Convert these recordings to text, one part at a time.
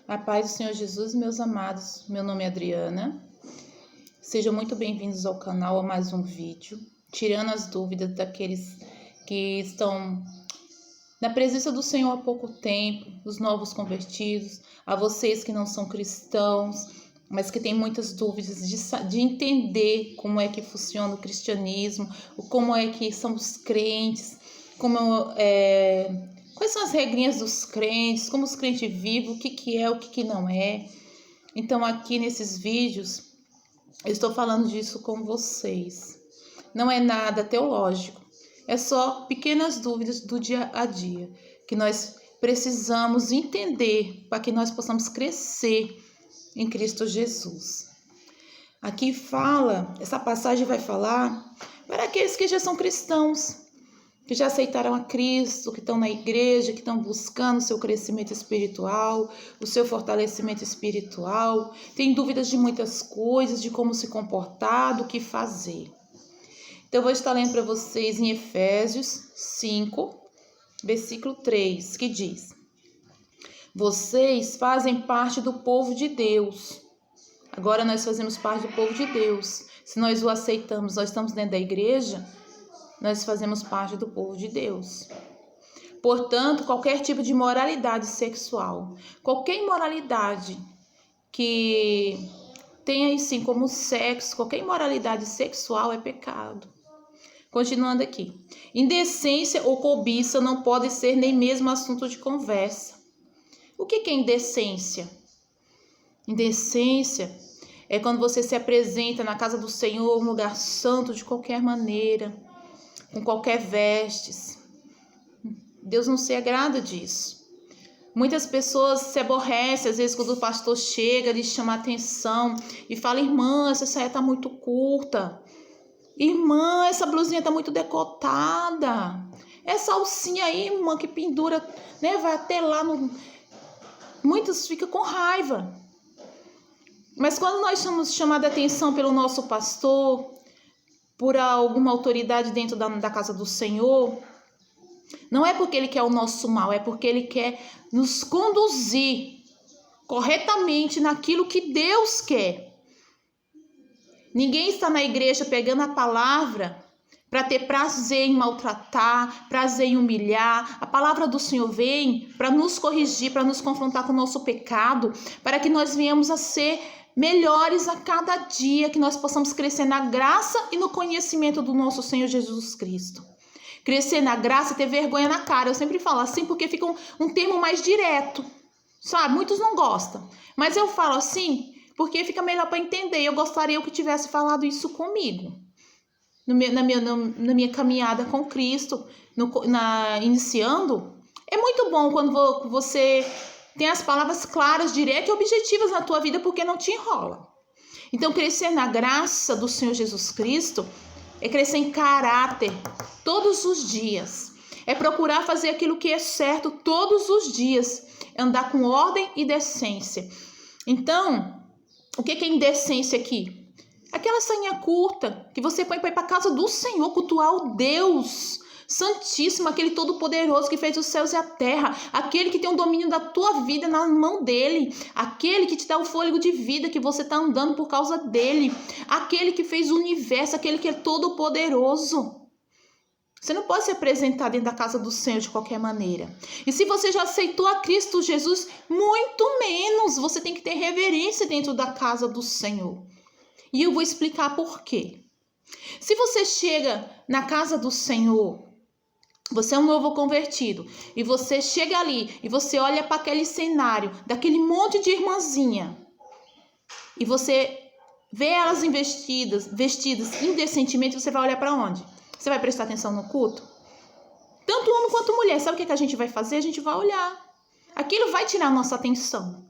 A paz do Senhor Jesus, meus amados. Meu nome é Adriana. Sejam muito bem-vindos ao canal, a mais um vídeo, tirando as dúvidas daqueles que estão na presença do Senhor há pouco tempo, os novos convertidos, a vocês que não são cristãos, mas que têm muitas dúvidas de entender como é que funciona o cristianismo, como é que são os crentes, quais são as regrinhas dos crentes, como os crentes vivem, o que é, o que não é. Então aqui nesses vídeos eu estou falando disso com vocês. Não é nada teológico, é só pequenas dúvidas do dia a dia que nós precisamos entender para que nós possamos crescer em Cristo Jesus. Aqui essa passagem vai falar para aqueles que já são cristãos, que já aceitaram a Cristo, que estão na igreja, que estão buscando o seu crescimento espiritual, o seu fortalecimento espiritual, tem dúvidas de muitas coisas, de como se comportar, do que fazer. Então, eu vou estar lendo para vocês em Efésios 5, versículo 3, que diz: vocês fazem parte do povo de Deus. Agora nós fazemos parte do povo de Deus. Se nós o aceitamos, nós estamos dentro da igreja, nós fazemos parte do povo de Deus. Portanto, qualquer tipo de moralidade sexual, qualquer imoralidade que tenha em si como sexo, qualquer imoralidade sexual é pecado. Continuando aqui. Indecência ou cobiça não pode ser nem mesmo assunto de conversa. O que é indecência? Indecência é quando você se apresenta na casa do Senhor, um lugar santo de qualquer maneira, com qualquer vestes. Deus não se agrada disso. Muitas pessoas se aborrecem, às vezes, quando o pastor chega, lhe chama a atenção e fala: irmã, essa saia está muito curta. Irmã, essa blusinha está muito decotada. Essa alcinha aí, irmã, que pendura, né, vai até lá no... Muitos ficam com raiva. Mas quando nós somos chamados a atenção pelo nosso pastor, por alguma autoridade dentro da casa do Senhor, não é porque ele quer o nosso mal, é porque ele quer nos conduzir corretamente naquilo que Deus quer. Ninguém está na igreja pegando a palavra para ter prazer em maltratar, prazer em humilhar. A palavra do Senhor vem para nos corrigir, para nos confrontar com o nosso pecado, para que nós venhamos a ser melhores a cada dia, que nós possamos crescer na graça e no conhecimento do nosso Senhor Jesus Cristo. Crescer na graça e ter vergonha na cara. Eu sempre falo assim porque fica um termo mais direto, sabe? Muitos não gostam, mas eu falo assim porque fica melhor para entender. Eu gostaria que tivesse falado isso comigo, na minha caminhada com Cristo, iniciando. É muito bom quando você tem as palavras claras, diretas e objetivas na tua vida, porque não te enrola. Então, crescer na graça do Senhor Jesus Cristo é crescer em caráter todos os dias. É procurar fazer aquilo que é certo todos os dias. É andar com ordem e decência. Então, o que é indecência aqui? Aquela sainha curta que você põe para ir para a casa do Senhor, cultuar o Deus Santíssimo, aquele todo-poderoso que fez os céus e a terra, aquele que tem o domínio da tua vida na mão dele, aquele que te dá o fôlego de vida que você está andando por causa dele, aquele que fez o universo, aquele que é todo-poderoso. Você não pode se apresentar dentro da casa do Senhor de qualquer maneira. E se você já aceitou a Cristo Jesus, muito menos você tem que ter reverência dentro da casa do Senhor. E eu vou explicar por quê. Se você chega na casa do Senhor, você é um novo convertido, e você chega ali e você olha para aquele cenário, daquele monte de irmãzinha, e você vê elas vestidas indecentemente, você vai olhar para onde? Você vai prestar atenção no culto? Tanto homem quanto mulher, sabe o que a gente vai fazer? A gente vai olhar. Aquilo vai tirar a nossa atenção.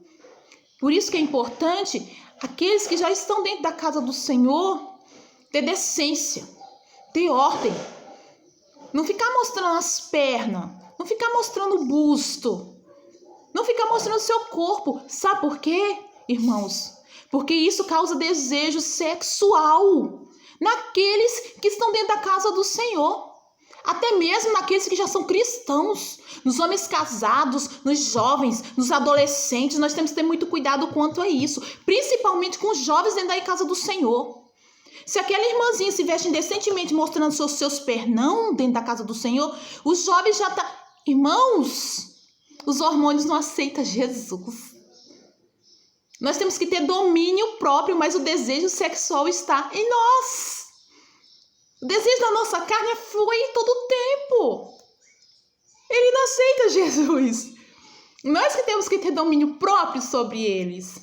Por isso que é importante aqueles que já estão dentro da casa do Senhor ter decência, ter ordem. Não ficar mostrando as pernas, não ficar mostrando o busto, não ficar mostrando o seu corpo. Sabe por quê, irmãos? Porque isso causa desejo sexual naqueles que estão dentro da casa do Senhor. Até mesmo naqueles que já são cristãos, nos homens casados, nos jovens, nos adolescentes, nós temos que ter muito cuidado quanto a isso, principalmente com os jovens dentro da casa do Senhor. Se aquela irmãzinha se veste indecentemente mostrando seus pernão dentro da casa do Senhor, os jovens já estão... Irmãos, os hormônios não aceitam Jesus. Nós temos que ter domínio próprio, mas o desejo sexual está em nós. O desejo da nossa carne flui todo o tempo. Ele não aceita Jesus. Nós que temos que ter domínio próprio sobre eles.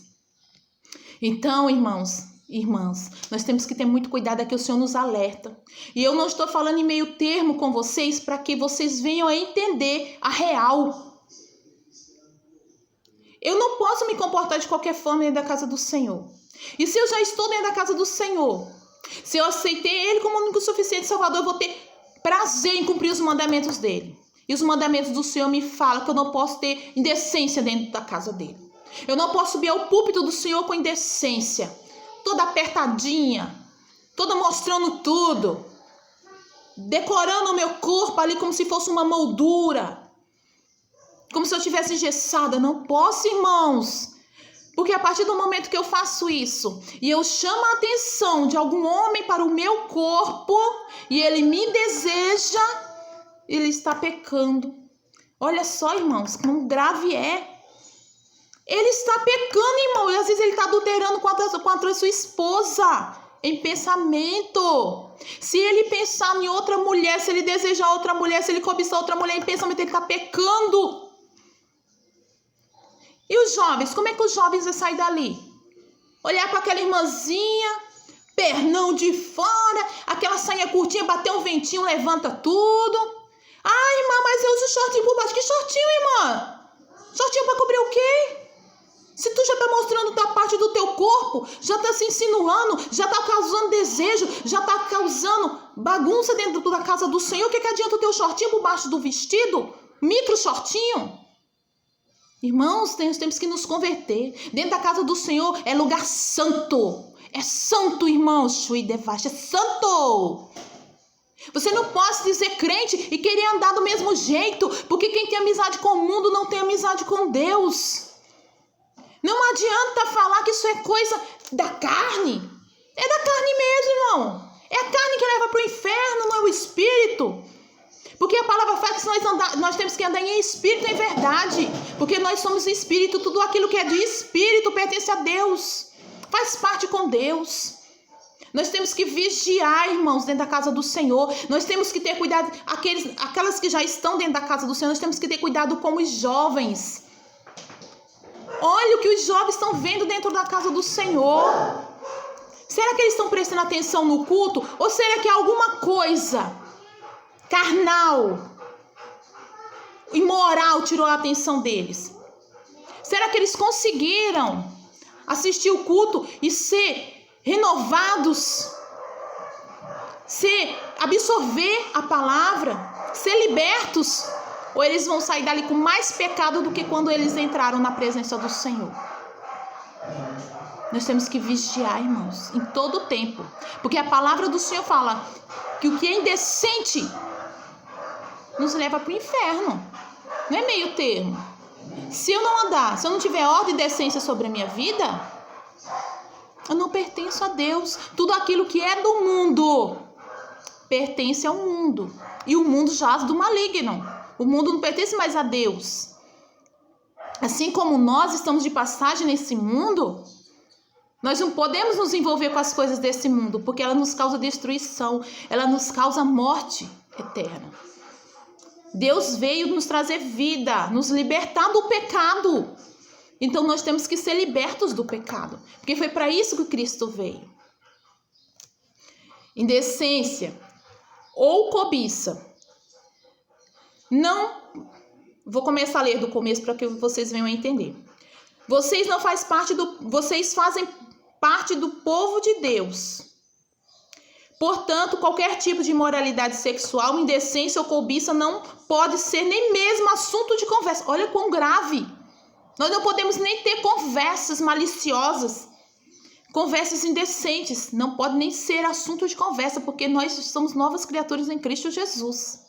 Então, irmãos, irmãs, nós temos que ter muito cuidado aqui, o Senhor nos alerta. E eu não estou falando em meio termo com vocês para que vocês venham a entender a real. Eu não posso me comportar de qualquer forma dentro da casa do Senhor. E se eu já estou dentro da casa do Senhor, se eu aceitei Ele como único suficiente Salvador, eu vou ter prazer em cumprir os mandamentos dEle. E os mandamentos do Senhor me falam que eu não posso ter indecência dentro da casa dEle. Eu não posso subir ao púlpito do Senhor com indecência, toda apertadinha, toda mostrando tudo, decorando o meu corpo ali como se fosse uma moldura, como se eu tivesse engessada. Não posso, irmãos. Porque a partir do momento que eu faço isso e eu chamo a atenção de algum homem para o meu corpo e ele me deseja, ele está pecando. Olha só, irmãos, como grave é. Ele está pecando, irmão. E às vezes ele está adulterando contra a sua esposa em pensamento. Se ele pensar em outra mulher, se ele desejar outra mulher, se ele cobiçar outra mulher em pensamento, ele está pecando. E os jovens? Como é que os jovens vão sair dali? Olhar para aquela irmãzinha, pernão de fora, aquela sainha curtinha, bater um ventinho, levanta tudo. Ai, irmã, mas eu uso shortinho por baixo. Que shortinho, irmã? Shortinho para cobrir o quê? Se tu já está mostrando da parte do teu corpo, já está se insinuando, já está causando desejo, já está causando bagunça dentro da casa do Senhor, o que adianta o teu shortinho por baixo do vestido? Micro shortinho? Irmãos, temos que nos converter. Dentro da casa do Senhor é lugar santo. É santo, irmãos. É santo. Você não pode dizer crente e querer andar do mesmo jeito, porque quem tem amizade com o mundo não tem amizade com Deus. Não adianta falar que isso é coisa da carne. É da carne mesmo, irmão. É a carne que leva para o inferno, não é o espírito. Porque a palavra fala que nós temos que andar em espírito e em verdade. Porque nós somos espírito, tudo aquilo que é de espírito pertence a Deus. Faz parte com Deus. Nós temos que vigiar, irmãos, dentro da casa do Senhor. Nós temos que ter cuidado, aquelas que já estão dentro da casa do Senhor, nós temos que ter cuidado com os jovens. Olha o que os jovens estão vendo dentro da casa do Senhor. Será que eles estão prestando atenção no culto? Ou será que é alguma coisa carnal, imoral tirou a atenção deles? Será que eles conseguiram assistir o culto e ser renovados, absorver a palavra, ser libertos? Ou eles vão sair dali com mais pecado do que quando eles entraram na presença do Senhor? Nós temos que vigiar, irmãos, em todo o tempo. Porque a palavra do Senhor fala que o que é indecente nos leva para o inferno. Não é meio termo. Se eu não andar, se eu não tiver ordem e decência sobre a minha vida, eu não pertenço a Deus. Tudo aquilo que é do mundo pertence ao mundo. E o mundo jaz do maligno. O mundo não pertence mais a Deus. Assim como nós estamos de passagem nesse mundo, nós não podemos nos envolver com as coisas desse mundo, porque ela nos causa destruição, ela nos causa morte eterna. Deus veio nos trazer vida, nos libertar do pecado. Então nós temos que ser libertos do pecado, porque foi para isso que Cristo veio. Indecência ou cobiça. Não, vou começar a ler do começo para que vocês venham a entender. Vocês fazem parte do povo de Deus. Portanto, qualquer tipo de imoralidade sexual, indecência ou cobiça não pode ser nem mesmo assunto de conversa. Olha quão grave. Nós não podemos nem ter conversas maliciosas, conversas indecentes. Não pode nem ser assunto de conversa, porque nós somos novas criaturas em Cristo Jesus.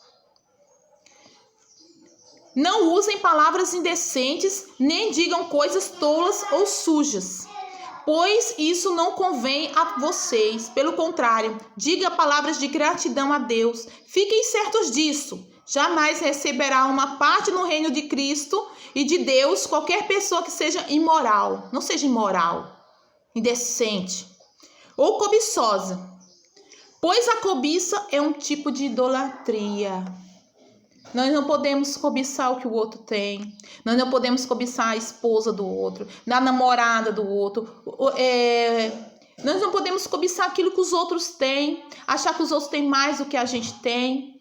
Não usem palavras indecentes, nem digam coisas tolas ou sujas, pois isso não convém a vocês. Pelo contrário, diga palavras de gratidão a Deus. Fiquem certos disso. Jamais receberá uma parte no reino de Cristo e de Deus qualquer pessoa que seja imoral. Não seja imoral, indecente ou cobiçosa, pois a cobiça é um tipo de idolatria. Nós não podemos cobiçar o que o outro tem. Nós não podemos cobiçar a esposa do outro, a namorada do outro. Nós não podemos cobiçar aquilo que os outros têm, achar que os outros têm mais do que a gente tem.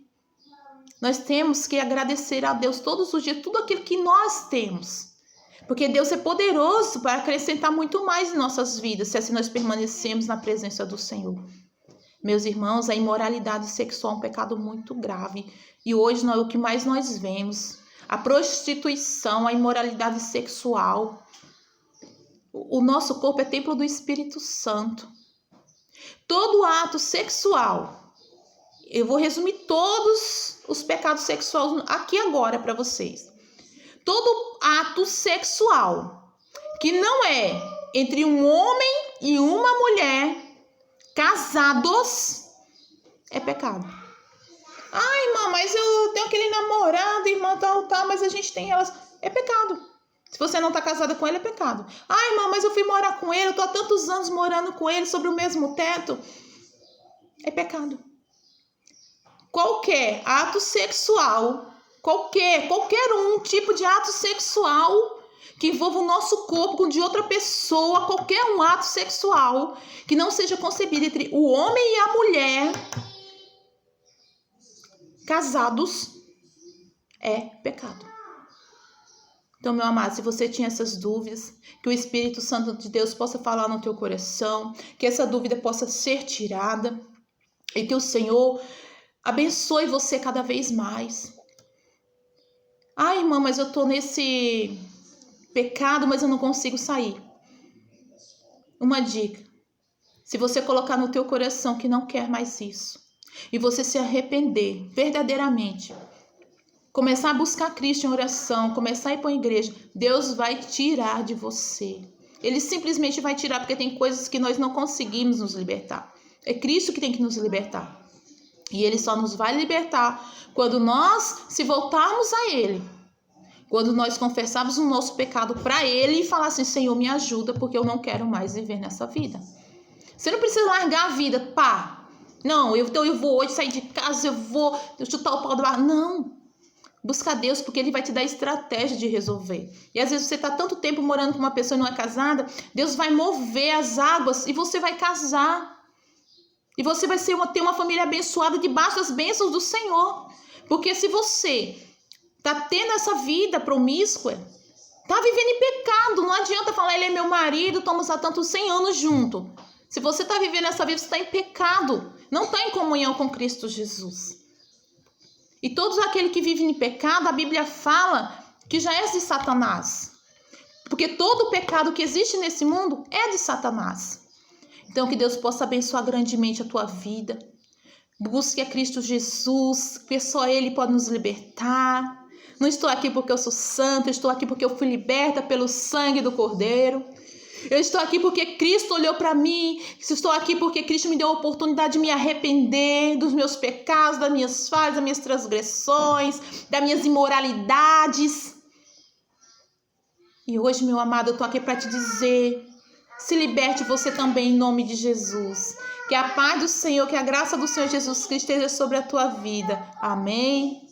Nós temos que agradecer a Deus todos os dias, tudo aquilo que nós temos. Porque Deus é poderoso para acrescentar muito mais em nossas vidas, se assim nós permanecemos na presença do Senhor. Meus irmãos, a imoralidade sexual é um pecado muito grave. E hoje o que mais nós vemos, a prostituição, a imoralidade sexual. O nosso corpo é templo do Espírito Santo. Todo ato sexual, eu vou resumir todos os pecados sexuais aqui agora para vocês. Todo ato sexual que não é entre um homem e uma mulher casados é pecado. Ai, irmã, mas eu tenho aquele namorado, irmã, tal, mas a gente tem elas. É pecado. Se você não está casada com ele, é pecado. Ai, irmã, mas eu fui morar com ele, eu tô há tantos anos morando com ele, sobre o mesmo teto. É pecado. Qualquer ato sexual, qualquer tipo de ato sexual que envolva o nosso corpo com o de outra pessoa, qualquer um ato sexual que não seja concebido entre o homem e a mulher casados, é pecado. Então, meu amado, se você tinha essas dúvidas, que o Espírito Santo de Deus possa falar no teu coração, que essa dúvida possa ser tirada e que o Senhor abençoe você cada vez mais. Ai, irmã, mas eu tô nesse pecado, mas eu não consigo sair. Uma dica: se você colocar no teu coração que não quer mais isso, e você se arrepender verdadeiramente, começar a buscar Cristo em oração, começar a ir para a igreja, Deus vai tirar de você. Ele simplesmente vai tirar, porque tem coisas que nós não conseguimos nos libertar. É Cristo que tem que nos libertar. E Ele só nos vai libertar quando nós se voltarmos a Ele. Quando nós confessarmos o nosso pecado para Ele e falar assim: Senhor, me ajuda, porque eu não quero mais viver nessa vida. Você não precisa largar a vida, pá. Não, eu vou hoje sair de casa, eu vou chutar o pau do bar. Não. Busca Deus, porque Ele vai te dar estratégia de resolver. E às vezes você está tanto tempo morando com uma pessoa e não é casada, Deus vai mover as águas e você vai casar. E você vai ter uma família abençoada debaixo das bênçãos do Senhor. Porque se você está tendo essa vida promíscua, está vivendo em pecado, não adianta falar: ele é meu marido, estamos há tantos 100 anos juntos. Se você está vivendo essa vida, você está em pecado. Não está em comunhão com Cristo Jesus. E todos aqueles que vivem em pecado, a Bíblia fala que já é de Satanás. Porque todo pecado que existe nesse mundo é de Satanás. Então, que Deus possa abençoar grandemente a tua vida. Busque a Cristo Jesus, porque só Ele pode nos libertar. Não estou aqui porque eu sou santo, eu estou aqui porque eu fui liberta pelo sangue do Cordeiro. Eu estou aqui porque Cristo olhou para mim. Estou aqui porque Cristo me deu a oportunidade de me arrepender dos meus pecados, das minhas falhas, das minhas transgressões, das minhas imoralidades. E hoje, meu amado, eu estou aqui para te dizer: se liberte você também em nome de Jesus. Que a paz do Senhor, que a graça do Senhor Jesus Cristo esteja sobre a tua vida. Amém.